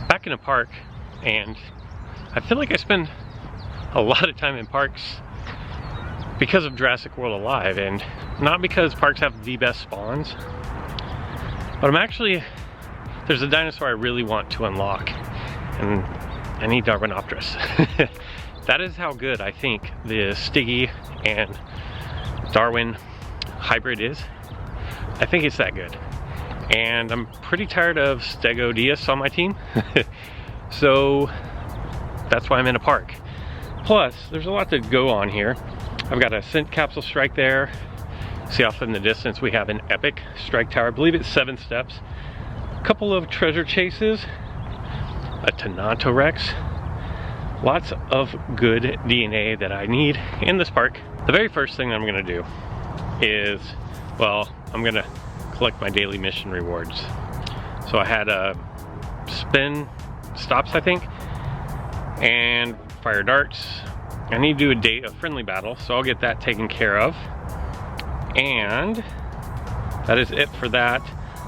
back in a park, and I feel like I spend a lot of time in parks because of Jurassic World Alive, and not because parks have the best spawns, but there's a dinosaur I really want to unlock, and I need Darwinopterus. That is how good I think the Stiggy and Darwin hybrid is. I think it's that good. And I'm pretty tired of Stegodeus on my team. So that's why I'm in a park. Plus, there's a lot to go on here. I've got a scent capsule strike there. See off in the distance we have an epic strike tower. I believe it's 7 steps. A couple of treasure chases. A Darwinopterus. Lots of good DNA that I need in this park. The very first thing I'm gonna do is, well, I'm gonna collect my daily mission rewards. So I had a spin stops, I think, and fire darts. I need to do a friendly battle, so I'll get that taken care of. And that is it for that.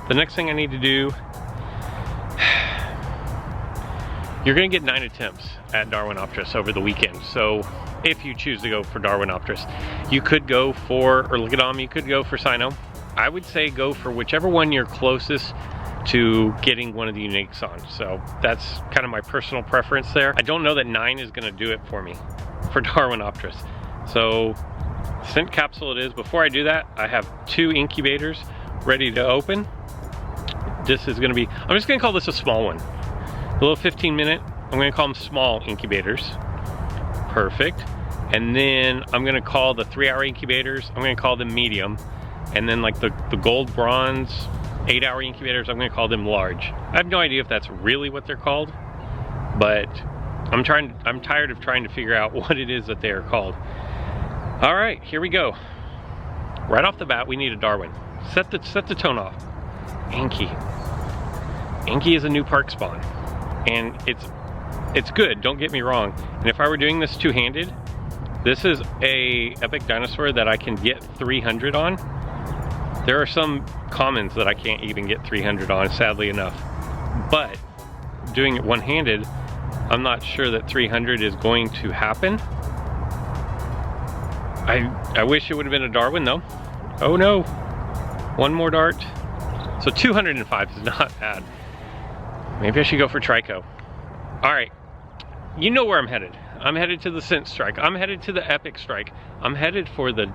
The next thing I need to do, you're gonna get 9 attempts at Darwinopterus over the weekend. So if you choose to go for Darwinopterus, you could go for, or look at them, you could go for Sino. I would say go for whichever one you're closest to getting one of the uniques on. So that's kind of my personal preference there. I don't know that 9 is gonna do it for me, for Darwinopterus. So scent capsule it is. Before I do that, I have 2 incubators ready to open. This is gonna be, I'm just gonna call this a small one. A little 15-minute, I'm gonna call them small incubators. Perfect. And then I'm gonna call the 3-hour incubators, I'm gonna call them medium. And then like the gold, bronze, 8-hour incubators, I'm gonna call them large. I have no idea if that's really what they're called, but I'm tired of trying to figure out what it is that they are called. All right, here we go. Right off the bat, we need a Darwin. Set the tone off. Anki. Anki is a new park spawn, and it's good, don't get me wrong. And if I were doing this two-handed, this is a epic dinosaur that I can get 300 on. There are some commons that I can't even get 300 on, sadly enough. But doing it one-handed, I'm not sure that 300 is going to happen. I wish it would have been a Darwin though. Oh no, one more dart. So 205 is not bad. Maybe I should go for Trico. All right, you know where I'm headed. I'm headed to the scent strike. I'm headed to the epic strike. I'm headed for the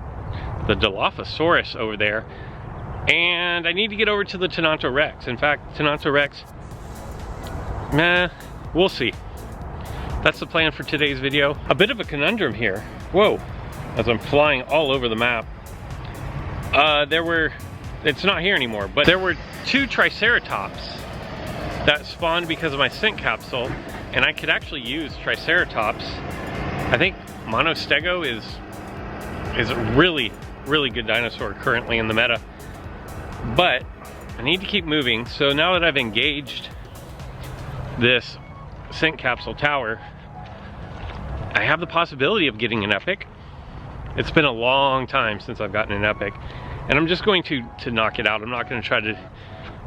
Dilophosaurus over there. And I need to get over to the Darwinopterus. In fact, Darwinopterus, we'll see. That's the plan for today's video. A bit of a conundrum here. Whoa, as I'm flying all over the map. It's not here anymore, but there were 2 Triceratops that spawned because of my scent capsule, and I could actually use Triceratops. I think Monostego is a really, really good dinosaur currently in the meta. But I need to keep moving, so now that I've engaged this scent capsule tower, I have the possibility of getting an epic. It's been a long time since I've gotten an epic, and I'm just going to knock it out. I'm not going to try to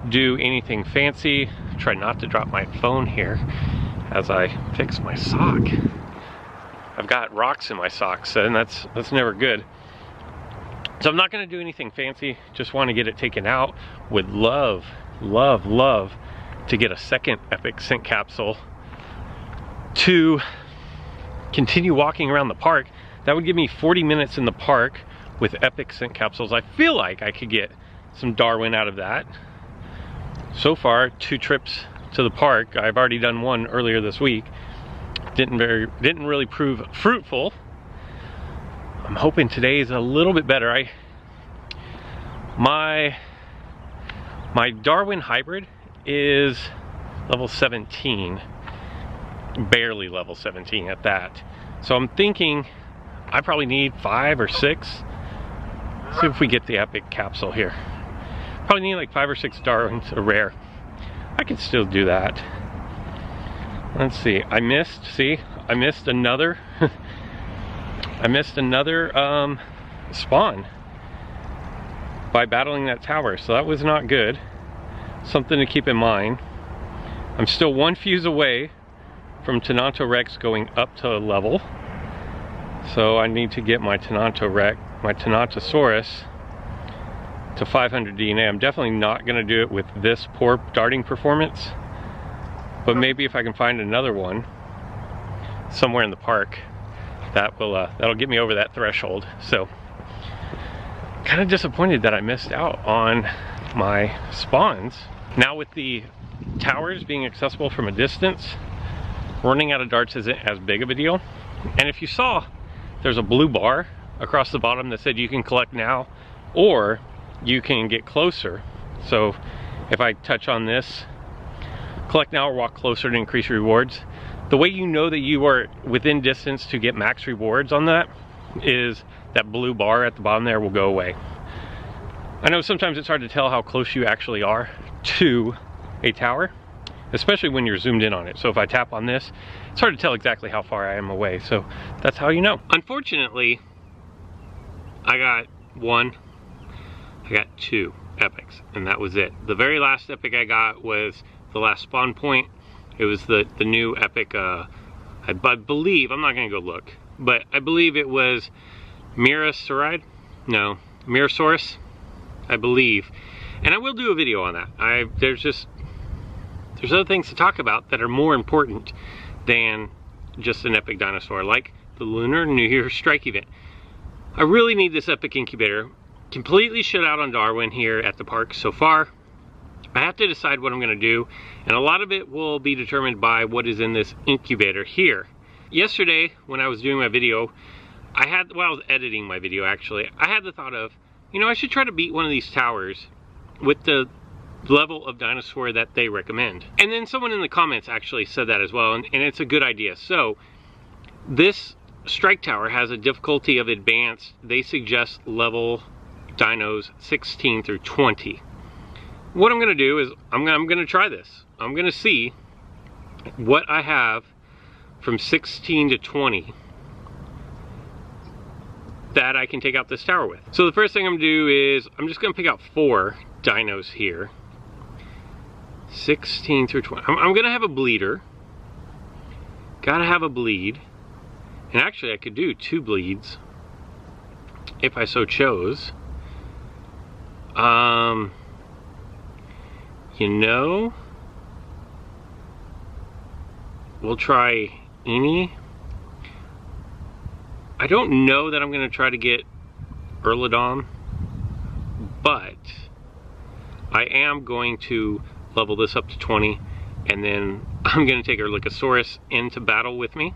do anything fancy. Try not to drop my phone here as I fix my sock. I've got rocks in my socks, and that's never good. So I'm not gonna do anything fancy, just wanna get it taken out. Would love, love, love to get a second epic scent capsule to continue walking around the park. That would give me 40 minutes in the park with epic scent capsules. I feel like I could get some Darwin out of that. So far, 2 trips to the park. I've already done one earlier this week. Didn't really prove fruitful. I'm hoping today is a little bit better. My Darwin hybrid is level 17, barely level 17 at that. So I'm thinking I probably need 5 or 6. Let's see if we get the epic capsule here. Probably need like 5 or 6 Darwins, a rare. I can still do that. Let's see, I missed another I missed another spawn by battling that tower, so that was not good. Something to keep in mind. I'm still one fuse away from Rex going up to level. So I need to get my Tenontosaurus to 500 DNA. I'm definitely not gonna do it with this poor darting performance, but maybe if I can find another one somewhere in the park, that'll get me over that threshold. So kind of disappointed that I missed out on my spawns. Now with the towers being accessible from a distance, running out of darts isn't as big of a deal. And if you saw, there's a blue bar across the bottom that said you can collect now or you can get closer. So if I touch on this, collect now or walk closer to increase rewards, the way you know that you are within distance to get max rewards on that is that blue bar at the bottom there will go away. I know sometimes it's hard to tell how close you actually are to a tower, especially when you're zoomed in on it. So if I tap on this, it's hard to tell exactly how far I am away. So that's how you know. Unfortunately, I got two epics, and that was it. The very last epic I got was the last spawn point. It was the new epic, I believe, I'm not gonna go look, but I believe it was Mirasaurus, I believe. And I will do a video on that. There's other things to talk about that are more important than just an epic dinosaur, like the Lunar New Year strike event. I really need this epic incubator. Completely shut out on Darwin here at the park so far. I have to decide what I'm gonna do, and a lot of it will be determined by what is in this incubator here. Yesterday, when I was doing my video, I was editing my video actually, I had the thought of, you know, I should try to beat one of these towers with the level of dinosaur that they recommend. And then someone in the comments actually said that as well, and it's a good idea. So this strike tower has a difficulty of advanced. They suggest level dinos 16 through 20. What I'm gonna do is I'm gonna try this. I'm gonna see what I have from 16 to 20 that I can take out this tower with. So the first thing I'm gonna do is I'm just gonna pick out 4 dinos here. 16 through 20. I'm gonna have a bleeder. Gotta have a bleed. And actually I could do 2 bleeds if I so chose. You know, we'll try any. I don't know that I'm gonna try to get Erlodon, but I am going to level this up to 20, and then I'm gonna take Erlikosaurus into battle with me.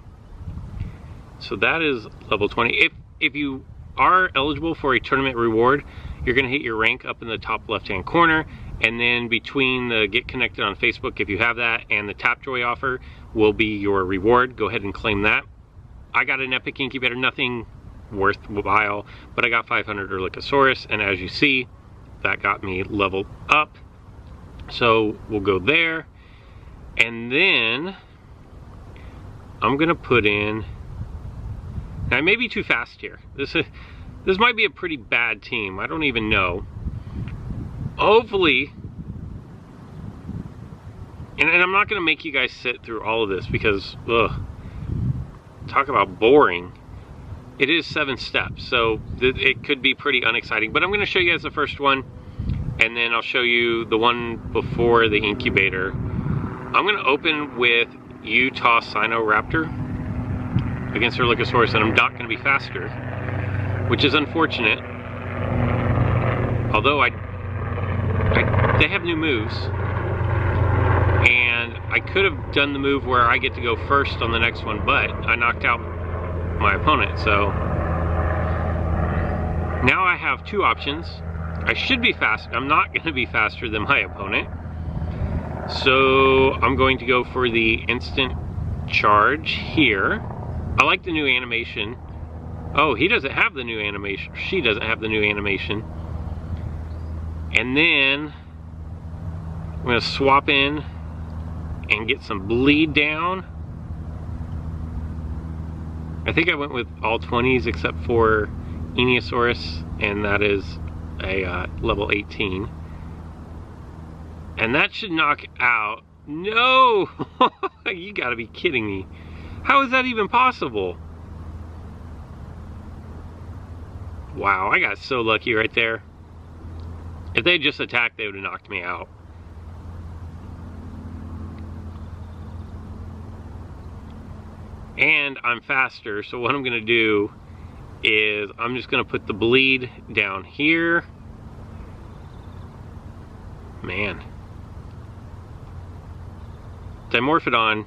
So that is level 20. If you are eligible for a tournament reward, you're gonna hit your rank up in the top left-hand corner, and then between the Get Connected on Facebook, if you have that, and the Tapjoy offer will be your reward. Go ahead and claim that. I got an epic incubator, nothing worthwhile, but I got 500 Erlikosaurus, and as you see, that got me leveled up. So we'll go there, and then I'm gonna put in, now I may be too fast here. This might be a pretty bad team, I don't even know. Hopefully, and I'm not gonna make you guys sit through all of this because, ugh, talk about boring. It is 7 steps, so it could be pretty unexciting, but I'm gonna show you guys the first one, and then I'll show you the one before the incubator. I'm gonna open with Utah Sinoraptor against Erlikosaurus, and I'm not gonna be faster, which is unfortunate. Although they have new moves, and I could have done the move where I get to go first on the next one, but I knocked out my opponent, so now I have 2 options. I should be fast. I'm not going to be faster than my opponent, so I'm going to go for the instant charge here. I like the new animation. Oh, he doesn't have the new animation. She doesn't have the new animation. And then I'm going to swap in and get some bleed down. I think I went with all 20s except for Enosaurus, and that is a level 18. And that should knock out No! You gotta be kidding me. How is that even possible? Wow, I got so lucky right there. If they had just attacked, they would have knocked me out. And I'm faster, so what I'm gonna do is I'm just gonna put the bleed down here. Man. Dimorphodon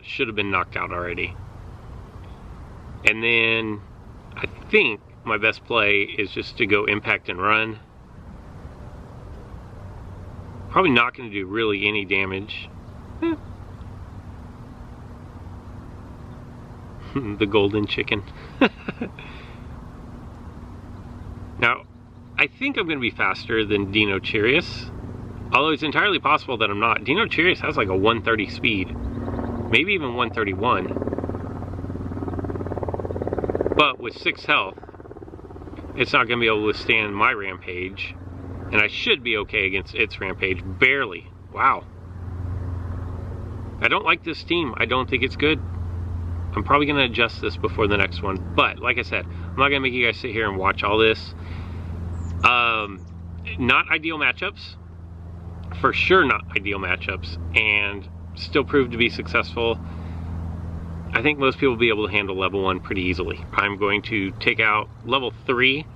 should have been knocked out already. And then I think my best play is just to go impact and run. Probably not going to do really any damage. The golden chicken. Now, I think I'm going to be faster than Dinotyrus. Although it's entirely possible that I'm not. Dinotyrus has like a 130 speed. Maybe even 131. But with 6 health, it's not going to be able to withstand my rampage. And I should be okay against its rampage. Barely. Wow. I don't like this team. I don't think it's good. I'm probably going to adjust this before the next one. But, like I said, I'm not going to make you guys sit here and watch all this. Not ideal matchups. For sure not ideal matchups. And still proved to be successful. I think most people will be able to handle level 1 pretty easily. I'm going to take out level 3.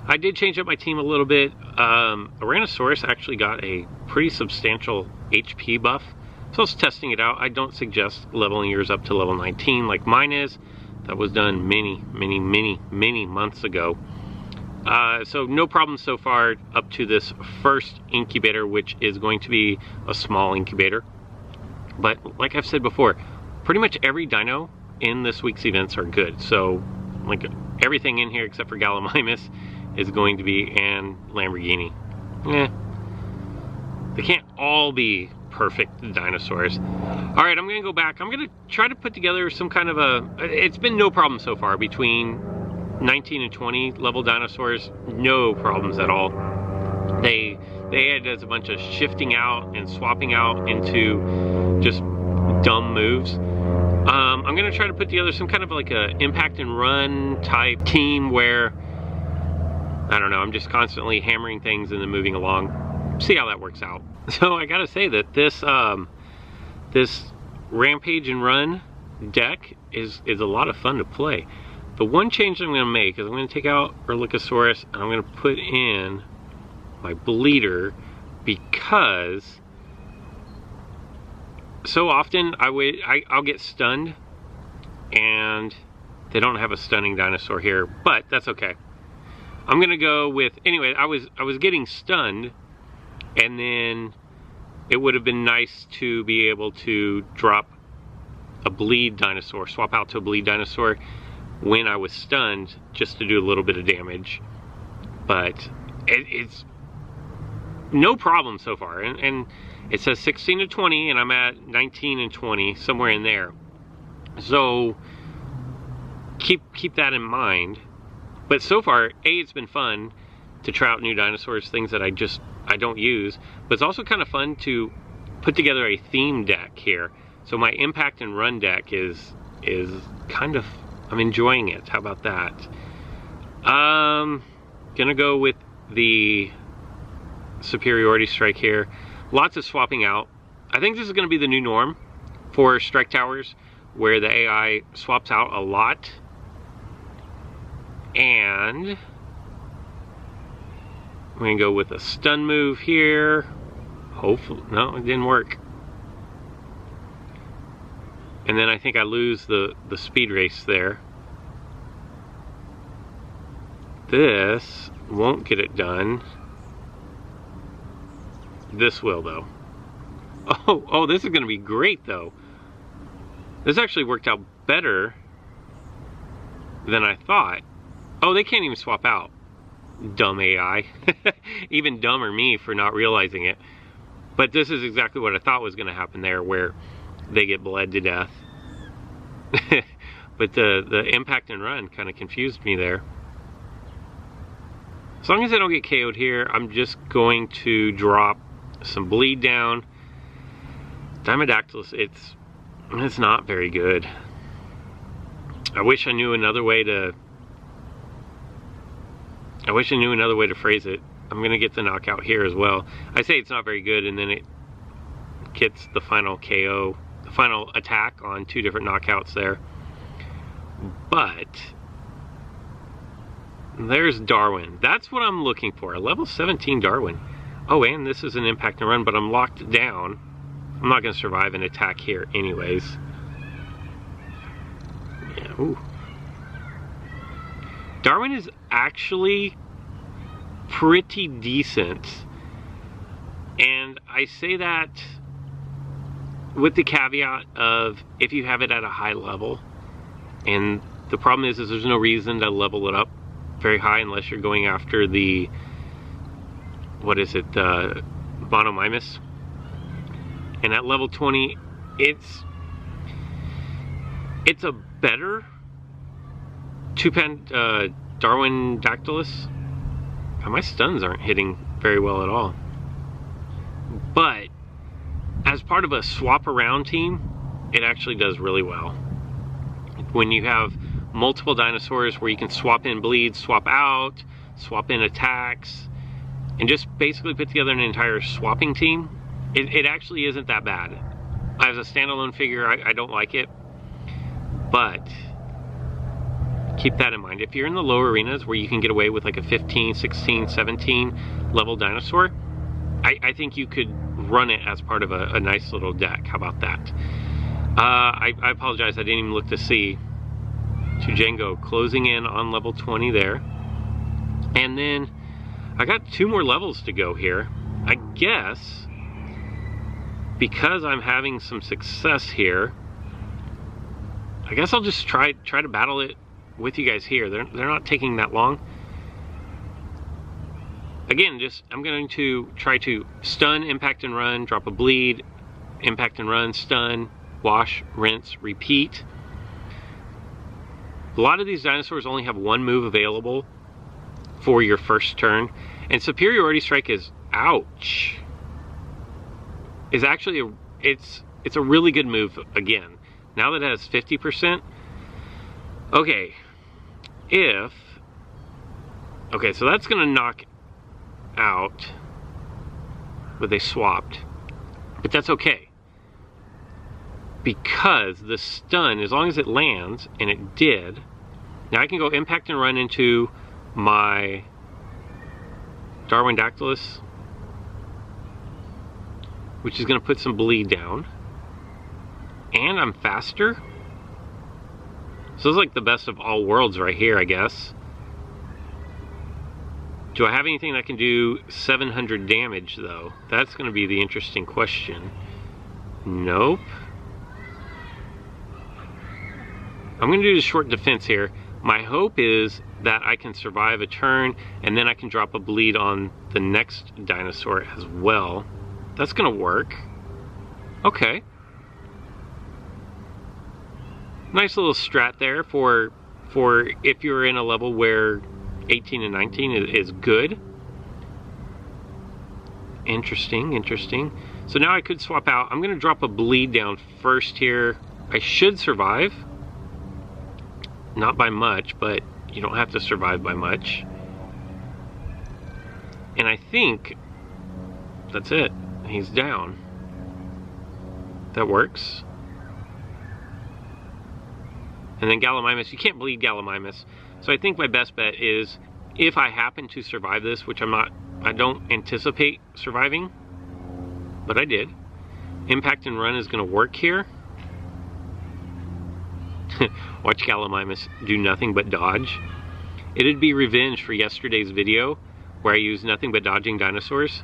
I did change up my team a little bit. Tyrannosaurus actually got a pretty substantial HP buff. So I was testing it out. I don't suggest leveling yours up to level 19 like mine is. That was done many months ago. So no problem so far up to this first incubator, which is going to be a small incubator. But like I've said before, pretty much every dino in this week's events are good. So like everything in here except for Gallimimus is going to be, and Lamborghini. They can't all be perfect dinosaurs. All right, I'm gonna go back. I'm gonna try to put together some kind of a, it's been no problem so far between 19 and 20 level dinosaurs. No problems at all. They had as a bunch of shifting out and swapping out into just dumb moves. I'm gonna try to put together some kind of like a impact and run type team where, I don't know, I'm just constantly hammering things and then moving along. See how that works out. So I gotta say that this this rampage and run deck is a lot of fun to play. The one change I'm gonna make is I'm gonna take out Erlikosaurus and I'm gonna put in my bleeder, because so often I'll get stunned and they don't have a stunning dinosaur here, but that's okay. I'm gonna go with, anyway, I was getting stunned, and then it would have been nice to be able to drop a bleed dinosaur, swap out to a bleed dinosaur when I was stunned, just to do a little bit of damage. But it's no problem so far, and it says 16 to 20 and I'm at 19 and 20, somewhere in there. So keep that in mind. But so far, it's been fun to try out new dinosaurs, things that I don't use. But it's also kind of fun to put together a theme deck here. So my impact and run deck is kind of, I'm enjoying it. How about that? Gonna go with the superiority strike here. Lots of swapping out. I think this is gonna be the new norm for strike towers, where the AI swaps out a lot. And I'm gonna go with a stun move here. Hopefully, no, it didn't work. And then I think I lose the speed race there. This won't get it done. This will though. Oh, this is gonna be great though. This actually worked out better than I thought. Oh, they can't even swap out. Dumb AI. Even dumber me for not realizing it. But this is exactly what I thought was going to happen there, where they get bled to death. But the impact and run kind of confused me there. As long as I don't get KO'd here, I'm just going to drop some bleed down. Dimodactylus, it's not very good. I wish I knew another way to phrase it. I'm gonna get the knockout here as well. I say it's not very good, and then it gets the final KO, the final attack on 2 different knockouts there. But there's Darwin. That's what I'm looking for. A level 17 Darwin. Oh, and this is an impact and run, but I'm locked down. I'm not going to survive an attack here anyways. Yeah, ooh. Darwin is actually pretty decent. And I say that with the caveat of if you have it at a high level. And the problem is there's no reason to level it up very high unless you're going after the, what is it, Monomimus. And at level 20, it's a better Darwinopterus. My stuns aren't hitting very well at all. But as part of a swap around team, it actually does really well. When you have multiple dinosaurs where you can swap in bleeds, swap out, swap in attacks, and just basically put together an entire swapping team, it actually isn't that bad. As a standalone figure, I don't like it, but keep that in mind. If you're in the lower arenas where you can get away with like a 15, 16, 17 level dinosaur, I think you could run it as part of a nice little deck. How about that? I apologize, I didn't even look to see. Django closing in on level 20 there. And then I got 2 more levels to go here. I guess because I'm having some success here, I guess I'll just try to battle it with you guys here. They're not taking that long. Again, I'm going to try to stun, impact and run, drop a bleed, impact and run, stun, wash, rinse, repeat. A lot of these dinosaurs only have 1 move available for your first turn, and Superiority Strike is, ouch, is actually it's a really good move again. Now that it has 50%. Okay, so that's gonna knock out, but they swapped, but that's okay. Because the stun, as long as it lands, and it did, now I can go impact and run into my Darwinopterus, which is going to put some bleed down. And I'm faster. So it's like the best of all worlds right here, I guess. Do I have anything that can do 700 damage, though? That's going to be the interesting question. Nope. I'm going to do the short defense here. My hope is that I can survive a turn, and then I can drop a bleed on the next dinosaur as well. That's going to work. Okay. Nice little strat there for if you're in a level where 18 and 19 is good. Interesting, interesting. So now I could swap out. I'm going to drop a bleed down first here. I should survive. Not by much, but you don't have to survive by much. And I think that's it. He's down. That works. And then Gallimimus, you can't bleed Gallimimus. So I think my best bet is, if I happen to survive this, which I don't anticipate surviving, but I did. Impact and run is going to work here. Watch Gallimimus do nothing but dodge. It'd be revenge for yesterday's video where I used nothing but dodging dinosaurs.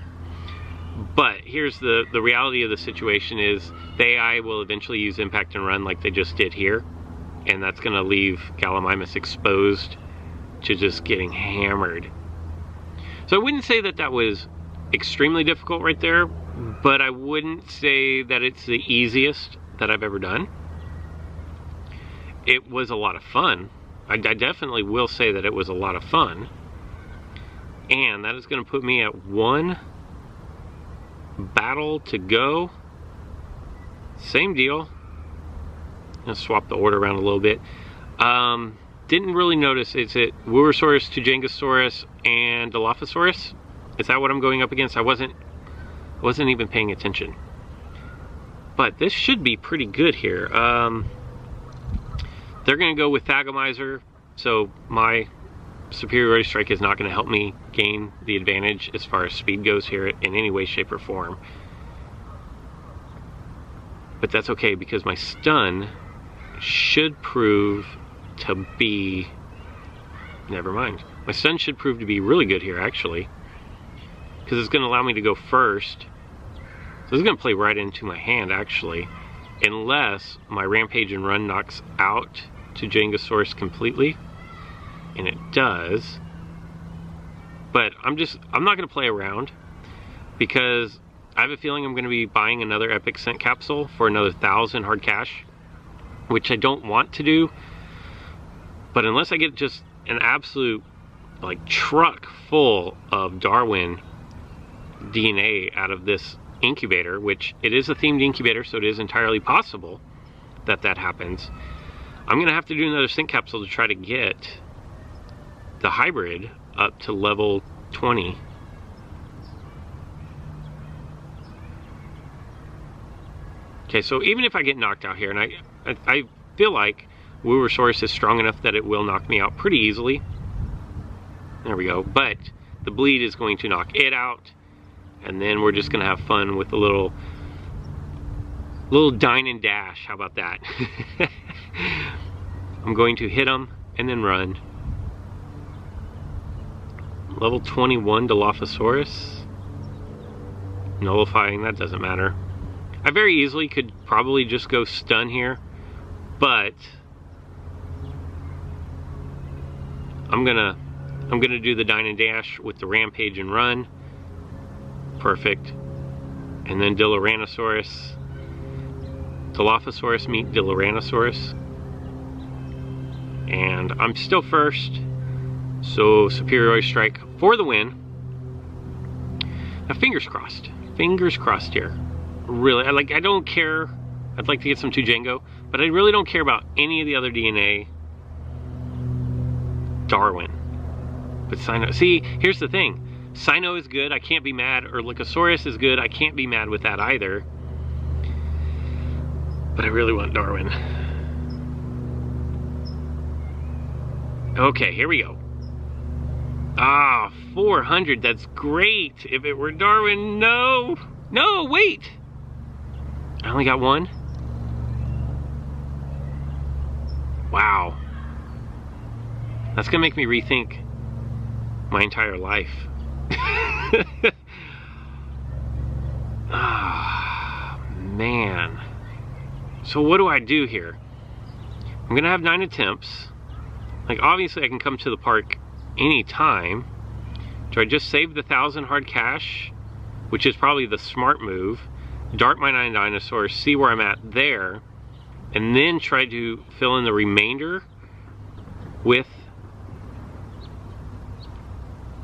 But here's the reality of the situation is the AI will eventually use impact and run like they just did here. And that's going to leave Gallimimus exposed to just getting hammered. So I wouldn't say that that was extremely difficult right there, but I wouldn't say that it's the easiest that I've ever done. It was a lot of fun. I definitely will say that it was a lot of fun. And that is going to put me at 1 battle to go. same deal. Let's swap the order around a little bit. Didn't really notice, is it Wuersaurus, Tujangosaurus, and Dilophosaurus? Is that what I'm going up against? I wasn't even paying attention. But this should be pretty good here. They're gonna go with Thagomizer, so my superiority strike is not gonna help me gain the advantage as far as speed goes here in any way, shape, or form. But that's okay, because my stun should prove to be, never mind. My stun should prove to be really good here, actually, because it's going to allow me to go first. So this is going to play right into my hand, actually, unless my Rampage and Run knocks out Tujangosaurus completely, and it does. But I'm not going to play around, because I have a feeling I'm going to be buying another Epic Scent Capsule for another 1,000 hard cash, which I don't want to do. But unless I get just an absolute like truck full of Darwin DNA out of this incubator, which it is a themed incubator, so it is entirely possible that that happens, I'm gonna have to do another scent capsule to try to get the hybrid up to level 20. Okay, so even if I get knocked out here, and I feel like Wuersaurus is strong enough that it will knock me out pretty easily. There we go. But the bleed is going to knock it out, and then we're just going to have fun with a little dine and dash. How about that? I'm going to hit them and then run. Level 21 Dilophosaurus. Nullifying, that doesn't matter. I very easily could probably just go stun here, but I'm gonna do the dine and dash with the Rampage and Run. Perfect. And then Dilophosaurus. Dilophosaurus meet Dilophosaurus. And I'm still first, so superiority strike for the win. Now fingers crossed. Fingers crossed here. Really, I don't care. I'd like to get some Tujango, but I really don't care about any of the other DNA. Darwin. But Sino, see, here's the thing. Sino is good, I can't be mad, or Lycosaurus is good, I can't be mad with that either. But I really want Darwin. Okay, here we go. Ah, 400, that's great. If it were Darwin, no. No, wait. I only got one. Wow. That's gonna make me rethink my entire life. Ah, man. So what do I do here? I'm gonna have 9 attempts. Like, obviously I can come to the park anytime. Do I just save the 1,000 hard cash, which is probably the smart move, dart my 9 dinosaurs, see where I'm at there, and then try to fill in the remainder with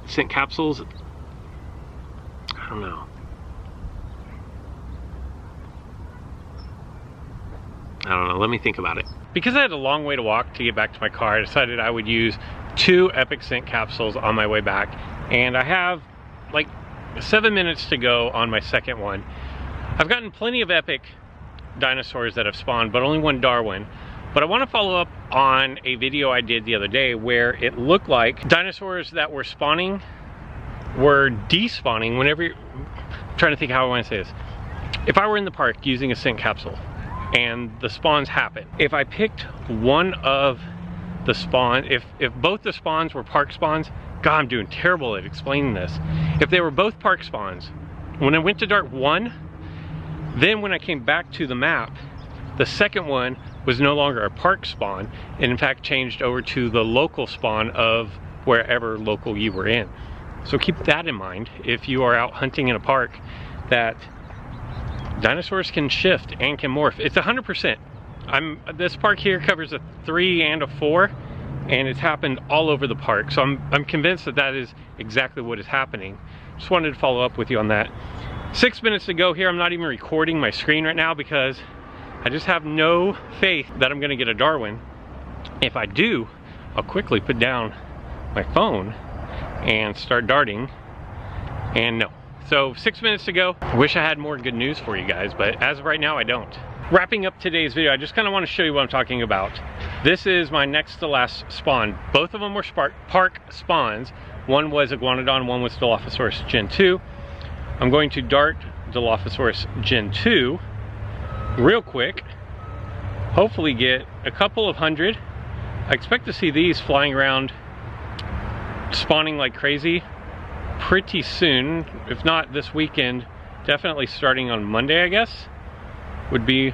scent capsules? I don't know. I don't know, let me think about it. Because I had a long way to walk to get back to my car, I decided I would use 2 Epic Scent capsules on my way back. And I have like 7 minutes to go on my second one. I've gotten plenty of epic dinosaurs that have spawned, but only one Darwin. But I want to follow up on a video I did the other day where it looked like dinosaurs that were spawning were despawning whenever you're... I'm trying to think how I want to say this. If I were in the park using a scent capsule and the spawns happen, if I picked one of the spawn, if both the spawns were park spawns, God, I'm doing terrible at explaining this. If they were both park spawns, when I went to dart one, then when I came back to the map, the second one was no longer a park spawn, and in fact changed over to the local spawn of wherever local you were in. So keep that in mind if you are out hunting in a park, that dinosaurs can shift and can morph. It's 100%. This park here covers a 3 and a 4, and it's happened all over the park. So I'm convinced that that is exactly what is happening. Just wanted to follow up with you on that. 6 minutes to go here. I'm not even recording my screen right now because I just have no faith that I'm gonna get a Darwin. If I do, I'll quickly put down my phone and start darting, and no. So 6 minutes to go. I wish I had more good news for you guys, but as of right now, I don't. Wrapping up today's video, I just kind of want to show you what I'm talking about. This is my next to last spawn. Both of them were park spawns. One was Iguanodon, one was Dilophosaurus Gen 2. I'm going to dart Dilophosaurus Gen 2 real quick. Hopefully get a couple of hundred. I expect to see these flying around, spawning like crazy pretty soon. If not this weekend, definitely starting on Monday, I guess. Would be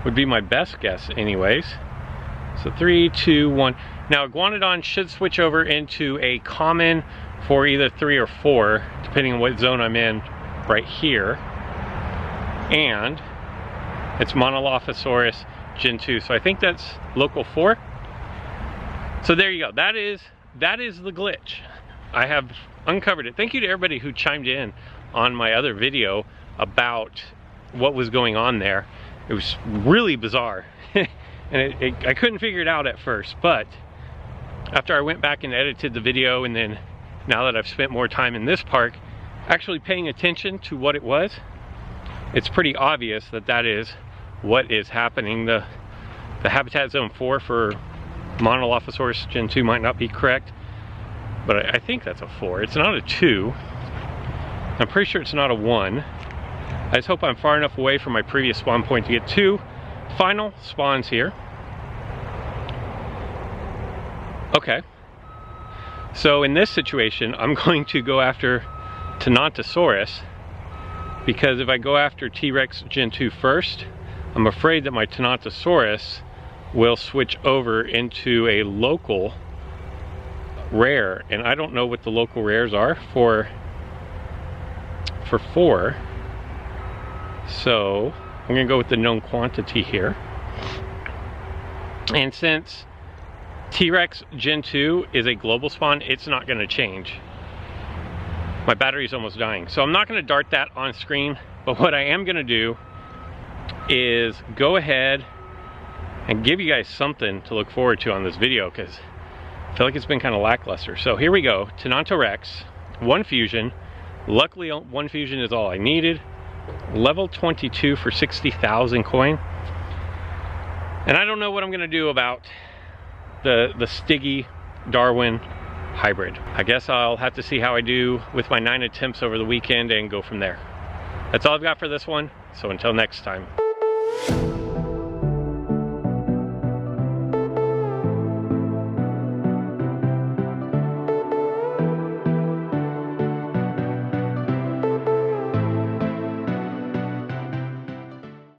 my best guess anyways. So 3, 2, 1. Now Iguanodon should switch over into a common for either 3 or 4, depending on what zone I'm in right here. And it's Monolophosaurus Gen 2. So I think that's local 4. So there you go. That is the glitch. I have uncovered it. Thank you to everybody who chimed in on my other video about what was going on there. It was really bizarre. And I couldn't figure it out at first, but after I went back and edited the video, and then now that I've spent more time in this park actually paying attention to what it was, it's pretty obvious that that is what is happening. The habitat zone 4 for Monolophosaurus Gen 2 might not be correct, but I think that's a 4. It's not a 2. I'm pretty sure it's not a 1. I just hope I'm far enough away from my previous spawn point to get 2 final spawns here. Okay. So in this situation, I'm going to go after Tenontosaurus, because if I go after T-Rex Gen 2 first, I'm afraid that my Tenontosaurus will switch over into a local rare, and I don't know what the local rares are for 4. So I'm gonna go with the known quantity here. And since T-Rex Gen 2 is a global spawn, it's not gonna change. My battery's almost dying, so I'm not gonna dart that on screen, but what I am gonna do is go ahead and give you guys something to look forward to on this video, because I feel like it's been kind of lackluster. So here we go, Tenontorex, 1 fusion. Luckily 1 fusion is all I needed. Level 22 for 60,000 coin. And I don't know what I'm gonna do about the Stiggy Darwin hybrid. I guess I'll have to see how I do with my 9 attempts over the weekend and go from there. That's all I've got for this one, so until next time.